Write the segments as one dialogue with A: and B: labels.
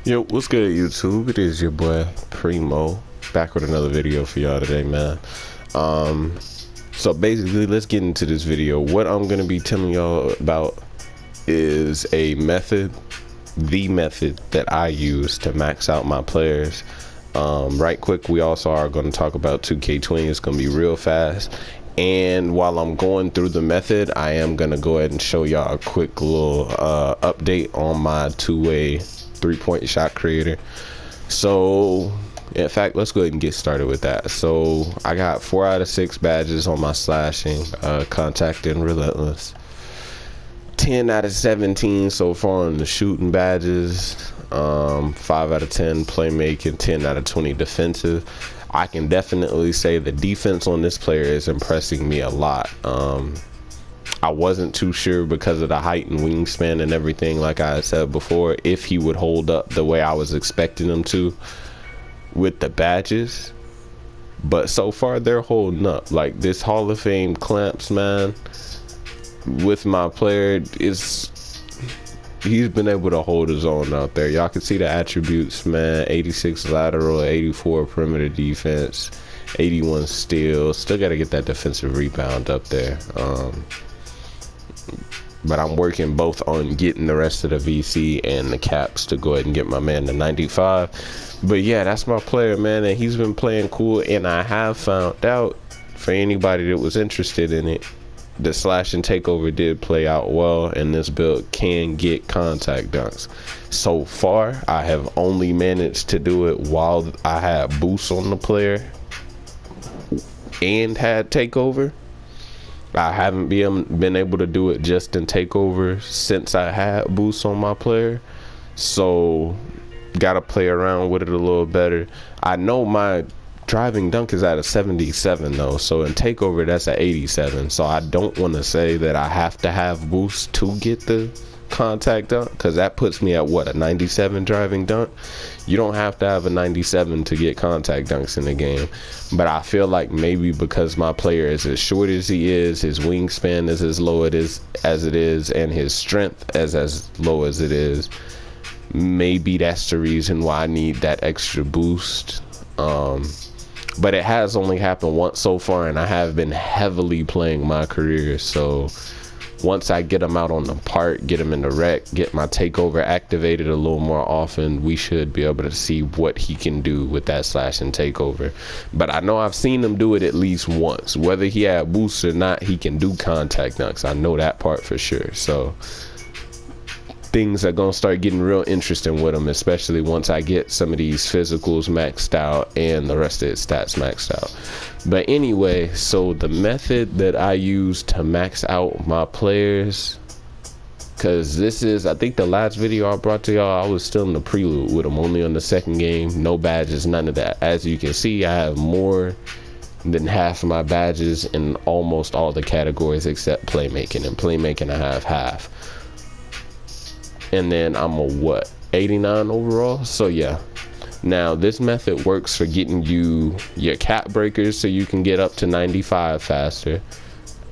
A: Yo, what's good, YouTube? It is your boy Primo, back with another video for y'all today, man. So basically, let's get into this video. What I'm gonna be telling y'all about is a method, the method that I use to max out my players. Right quick, we also are going to talk about 2K20. It's going to be real fast. And while I'm going through the method, I am going to go ahead and show y'all a quick little update on my two-way three-point shot creator. So in fact, let's go ahead and get started with that. So I got 4 out of 6 badges on my slashing, contact and relentless. 10 out of 17 so far on the shooting badges, 5 out of 10 playmaking, 10 out of 20 defensive. I can definitely say the defense on this player is impressing me a lot. I wasn't too sure because of the height and wingspan and everything, like I said before, if he would hold up the way I was expecting him to with the badges, but so far they're holding up. Like this Hall of Fame clamps, man, with my player, he's been able to hold his own out there. Y'all can see the attributes, man. 86 lateral, 84 perimeter defense, 81 steal. Still got to get that defensive rebound up there. But I'm working both on getting the rest of the VC and the caps to go ahead and get my man to 95. But yeah, that's my player, man, and he's been playing cool. And I have found out, for anybody that was interested in it, the slash and takeover did play out well, and this build can get contact dunks. So far, I have only managed to do it while I had boosts on the player and had takeover. I haven't been able to do it just in takeover since I had boosts on my player. So, gotta play around with it a little better. I know my driving dunk is at a 77 though, so in takeover that's at 87. So I don't want to say that I have to have boosts to get the contact dunk, because that puts me at what, a 97 driving dunk. You don't have to have a 97 to get contact dunks in the game, but I feel like maybe because my player is as short as he is, his wingspan is as low as it is, and his strength is as low as it is, maybe that's the reason why I need that extra boost. But it has only happened once so far, and I have been heavily playing my career. So once I get him out on the park, get him in the rec, get my takeover activated a little more often, we should be able to see what he can do with that slash and takeover. But I know I've seen him do it at least once. Whether he had boosts or not, he can do contact dunks. I know that part for sure. So things are gonna start getting real interesting with him, especially once I get some of these physicals maxed out and the rest of his stats maxed out. But anyway, so the method that I use to max out my players, because this is, I think the last video I brought to y'all, I was still in the prelude with him, only on the second game, no badges, none of that. As you can see, I have more than half of my badges in almost all the categories except playmaking, and playmaking I have half. And then I'm a what, 89 overall. So yeah, now this method works for getting you your cap breakers so you can get up to 95 faster.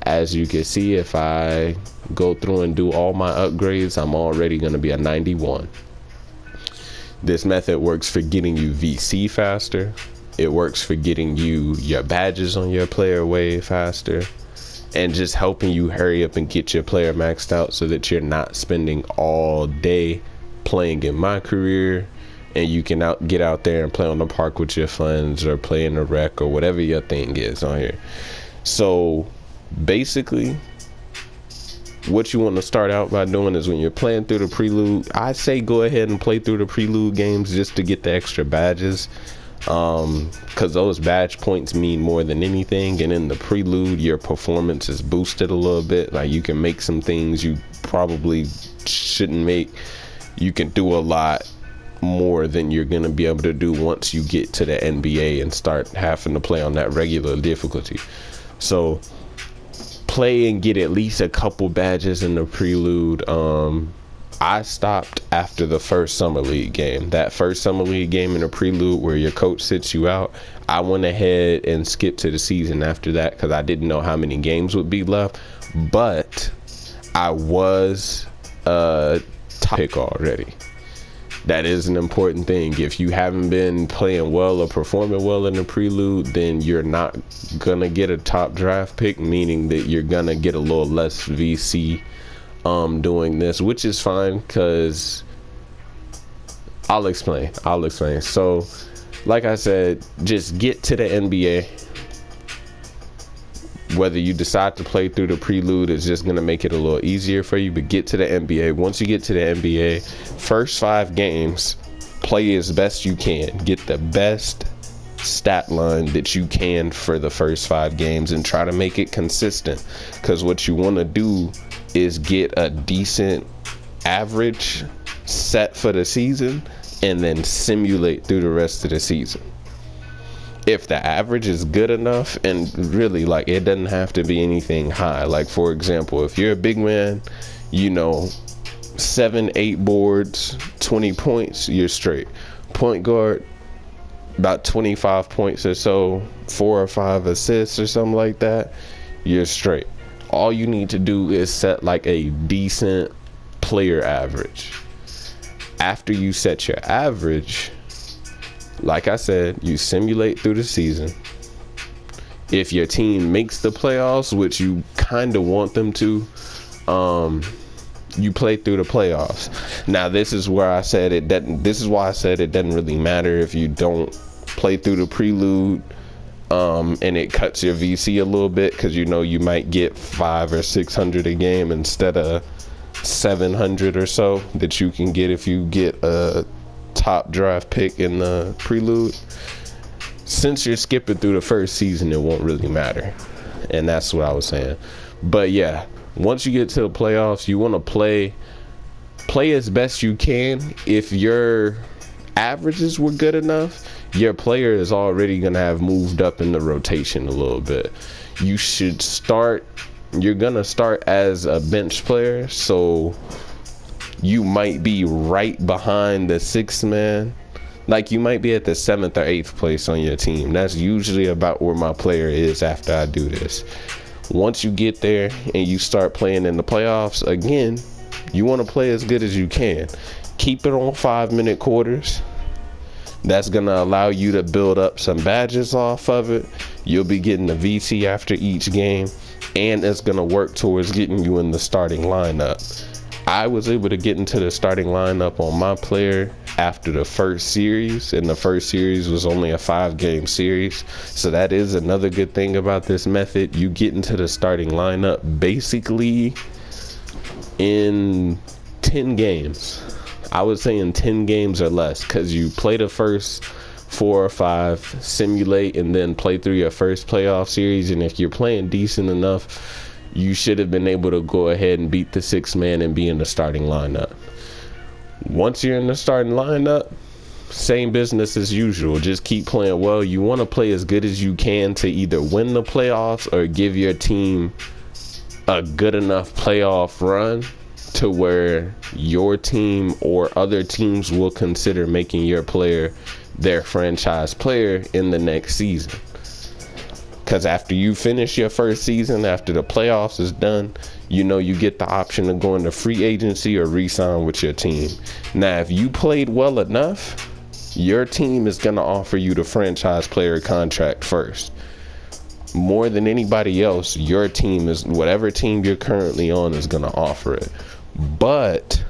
A: As you can see, if I go through and do all my upgrades, I'm already going to be a 91. This method works for getting you VC faster. It works for getting you your badges on your player way faster, and just helping you hurry up and get your player maxed out so that you're not spending all day playing in my career, and you can get out there and play on the park with your friends or play in the rec or whatever your thing is on here. So basically, what you want to start out by doing is when you're playing through the prelude, I say go ahead and play through the prelude games just to get the extra badges, because those badge points mean more than anything. And in the prelude, your performance is boosted a little bit. Like you can make some things you probably shouldn't make. You can do a lot more than you're gonna be able to do once you get to the NBA and start having to play on that regular difficulty. So play and get at least a couple badges in the prelude. I stopped after the first summer league game. That first summer league game in the prelude where your coach sits you out, I went ahead and skipped to the season after that because I didn't know how many games would be left. But I was top pick already. That is an important thing. If you haven't been playing well or performing well in the prelude, then you're not gonna get a top draft pick, meaning that you're gonna get a little less VC doing this, which is fine, because I'll explain. So like I said, just get to the NBA. Whether you decide to play through the prelude is just going to make it a little easier for you, but get to the NBA. Once you get to the NBA, first 5 games, play as best you can. Get the best stat line that you can for the first 5 games and try to make it consistent, because what you want to do is get a decent average set for the season and then simulate through the rest of the season. If the average is good enough, and really, like, it doesn't have to be anything high. Like, for example, if you're a big man, 7-8 boards, 20 points, you're straight. Point guard, about 25 points or so, 4 or 5 assists or something like that, you're straight. All you need to do is set like a decent player average. After you set your average, like I said, you simulate through the season. If your team makes the playoffs, which you kind of want them to, you play through the playoffs. Now, this is why I said it doesn't really matter if you don't play through the prelude, and it cuts your VC a little bit, because you might get 500 or 600 a game instead of 700 or so that you can get if you get a top draft pick in the prelude. Since you're skipping through the first season, it won't really matter, and that's what I was saying. But yeah, once you get to the playoffs, you want to play as best you can. If your averages were good enough, your player is already gonna have moved up in the rotation a little bit. You're gonna start as a bench player, so you might be right behind the 6th man. Like, you might be at the 7th or 8th place on your team. That's usually about where my player is after I do this. Once you get there and you start playing in the playoffs, again, you want to play as good as you can. Keep it on 5-minute quarters. That's going to allow you to build up some badges off of it. You'll be getting the VC after each game, and it's going to work towards getting you in the starting lineup. I was able to get into the starting lineup on my player after the first series, and the first series was only a 5-game series. So that is another good thing about this method. You get into the starting lineup basically in 10 games. I would say in 10 games or less, because you play the first 4 or 5, simulate, and then play through your first playoff series. And if you're playing decent enough, you should have been able to go ahead and beat the 6th man and be in the starting lineup. Once you're in the starting lineup, same business as usual. Just keep playing well. You want to play as good as you can to either win the playoffs or give your team a good enough playoff run to where your team or other teams will consider making your player their franchise player in the next season. Because after you finish your first season, after the playoffs is done, you get the option to go into free agency or re-sign with your team. Now, if you played well enough, your team is going to offer you the franchise player contract first. More than anybody else, your team is, whatever team you're currently on, is going to offer it. But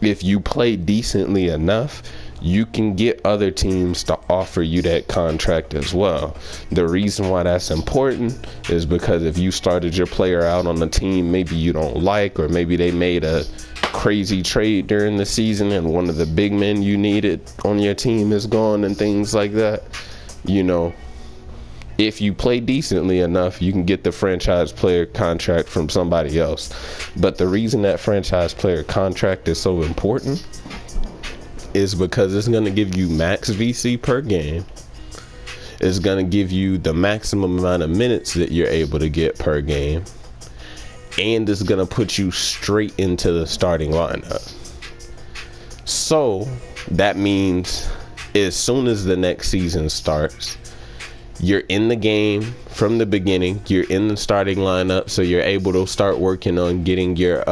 A: if you play decently enough, you can get other teams to offer you that contract as well. The reason why that's important is because if you started your player out on a team maybe you don't like, or maybe they made a crazy trade during the season and one of the big men you needed on your team is gone and things like that, if you play decently enough, you can get the franchise player contract from somebody else. But the reason that franchise player contract is so important is because it's going to give you max VC per game. It's going to give you the maximum amount of minutes that you're able to get per game. And it's going to put you straight into the starting lineup. So that means as soon as the next season starts, you're in the game from the beginning. You're in the starting lineup, so you're able to start working on getting your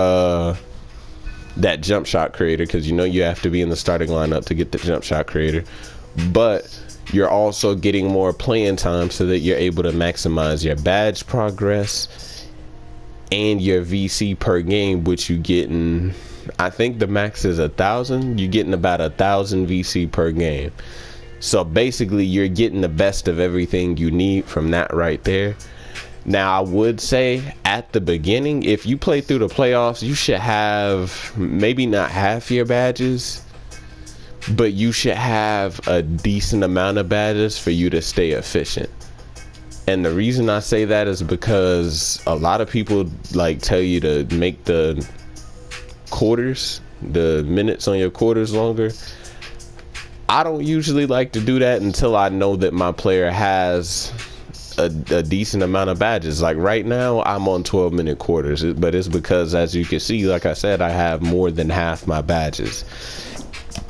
A: that jump shot creator, because you know you have to be in the starting lineup to get the jump shot creator, but you're also getting more playing time so that you're able to maximize your badge progress and your VC per game, which you getting, I think the max is 1,000. You're getting about 1,000 VC per game. So basically you're getting the best of everything you need from that right there. Now I would say at the beginning, if you play through the playoffs, you should have maybe not half your badges, but you should have a decent amount of badges for you to stay efficient. And the reason I say that is because a lot of people like tell you to make the quarters, the minutes on your quarters longer. I don't usually like to do that until I know that my player has a decent amount of badges. Like right now I'm on 12-minute quarters, but it's because, as you can see, like I said, I have more than half my badges.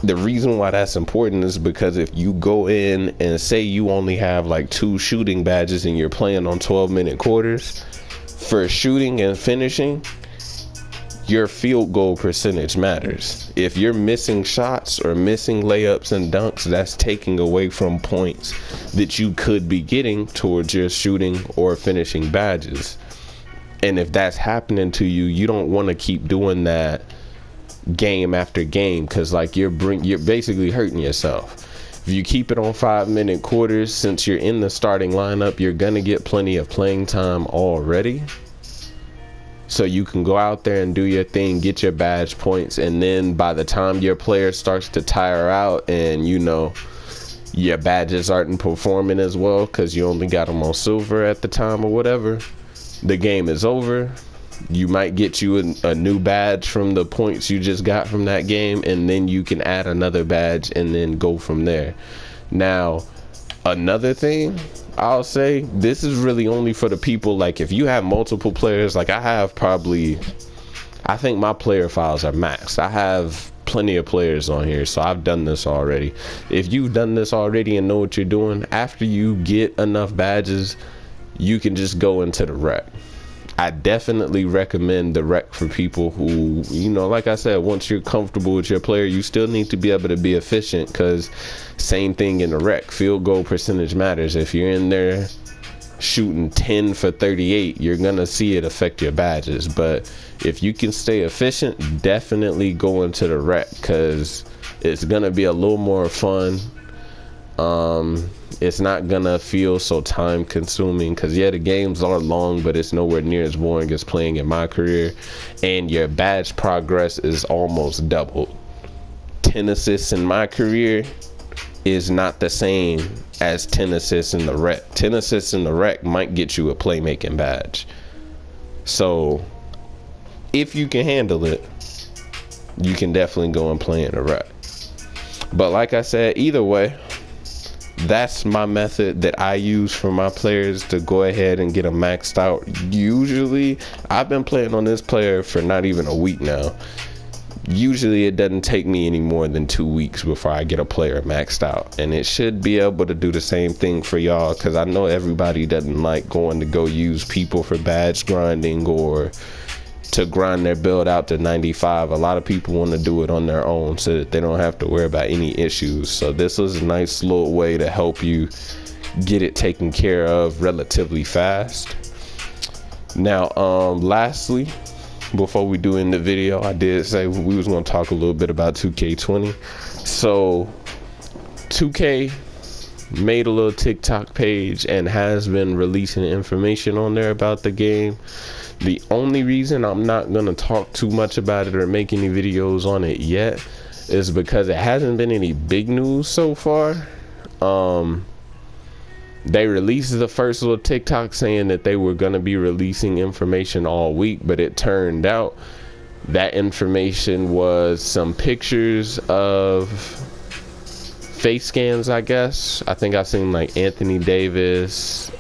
A: The reason why that's important is because if you go in and say you only have like 2 shooting badges and you're playing on 12-minute quarters, for shooting and finishing, your field goal percentage matters. If you're missing shots or missing layups and dunks, that's taking away from points that you could be getting towards your shooting or finishing badges. And if that's happening to you, you don't want to keep doing that game after game, because like you're basically hurting yourself. If you keep it on 5-minute quarters, since you're in the starting lineup, you're gonna get plenty of playing time already. So you can go out there and do your thing, get your badge points, and then by the time your player starts to tire out and you know your badges aren't performing as well because you only got them on silver at the time or whatever, the game is over. You might get you a new badge from the points you just got from that game, and then you can add another badge and then go from there. Now, another thing I'll say, this is really only for the people, like if you have multiple players, like I think my player files are maxed. I have plenty of players on here, so I've done this already. If you've done this already and know what you're doing, after you get enough badges, you can just go into the rec. I definitely recommend the rec for people who, you know, like I said, once you're comfortable with your player, you still need to be able to be efficient, because same thing in the rec, field goal percentage matters. If you're in there shooting 10 for 38, you're gonna see it affect your badges. But if you can stay efficient, definitely go into the rec, because it's gonna be a little more fun. It's not gonna feel so time consuming, because yeah, the games are long, but it's nowhere near as boring as playing in my career, and your badge progress is almost doubled. 10 assists in my career is not the same as 10 assists in the rec. 10 assists in the rec might get you a playmaking badge. So if you can handle it, you can definitely go and play in the rec. But like I said, either way, that's my method that I use for my players to go ahead and get them maxed out. Usually, I've been playing on this player for not even a week now. Usually it doesn't take me any more than 2 weeks before I get a player maxed out, and it should be able to do the same thing for y'all, because I know everybody doesn't like going to go use people for badge grinding or to grind their build out to 95. A lot of people want to do it on their own so that they don't have to worry about any issues. So this was a nice little way to help you get it taken care of relatively fast. Now, lastly, before we do end the video, I did say we was going to talk a little bit about 2K20. So 2K made a little TikTok page and has been releasing information on there about the game. The only reason I'm not going to talk too much about it or make any videos on it yet is because it hasn't been any big news so far. They released the first little TikTok saying that they were going to be releasing information all week, but it turned out that information was some pictures of face scans, I guess. I think I've seen like Anthony Davis,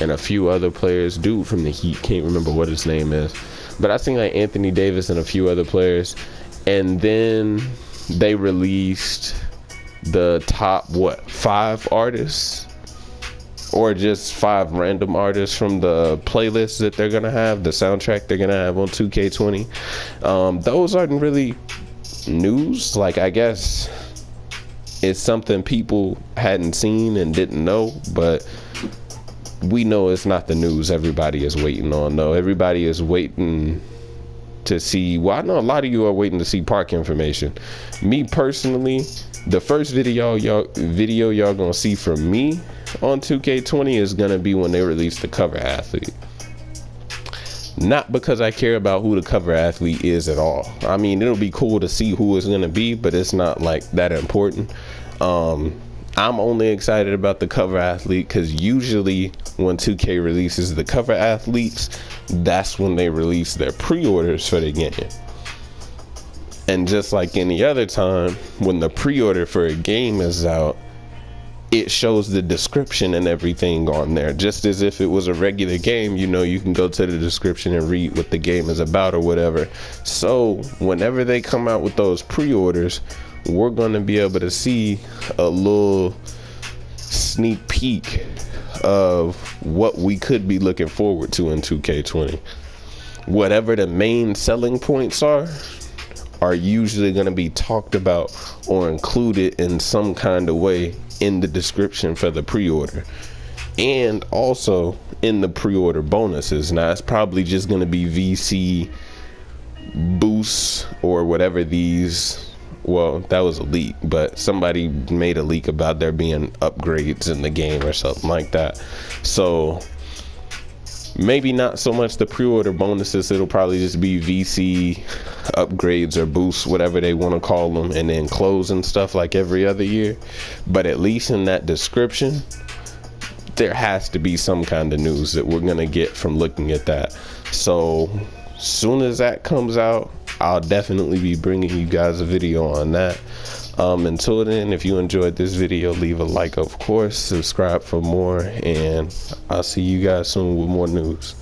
A: and a few other players. Dude from the Heat, can't remember what his name is, but I seen like Anthony Davis and a few other players. And then they released the top 5 artists or just 5 random artists from the playlist that they're gonna have, the soundtrack they're gonna have on 2K20. Those aren't really news. Like, I guess it's something people hadn't seen and didn't know, but we know it's not the news everybody is waiting on. No, everybody is waiting to see. Well, I know a lot of you are waiting to see park information. Me personally, the first video y'all gonna see from me on 2K20 is gonna be when they release the cover athlete. Not because I care about who the cover athlete is at all. I mean, it'll be cool to see who it's gonna be, but it's not like that important. I'm only excited about the cover athlete because usually when 2K releases the cover athletes, that's when they release their pre-orders for the game. And just like any other time, when the pre-order for a game is out, it shows the description and everything on there, just as if it was a regular game. You know, you can go to the description and read what the game is about or whatever. So whenever they come out with those pre-orders, we're going to be able to see a little sneak peek of what we could be looking forward to in 2K20. Whatever the main selling points are usually going to be talked about or included in some kind of way in the description for the pre-order, and also in the pre-order bonuses. Now it's probably just going to be VC boosts or whatever these, well, that was a leak, but somebody made a leak about there being upgrades in the game or something like that. So maybe not so much the pre-order bonuses, it'll probably just be VC upgrades or boosts, whatever they want to call them, and then close and stuff like every other year. But at least in that description, there has to be some kind of news that we're gonna get from looking at that. So soon as that comes out, I'll definitely be bringing you guys a video on that. Until then, if you enjoyed this video, leave a like, of course, subscribe for more, and I'll see you guys soon with more news.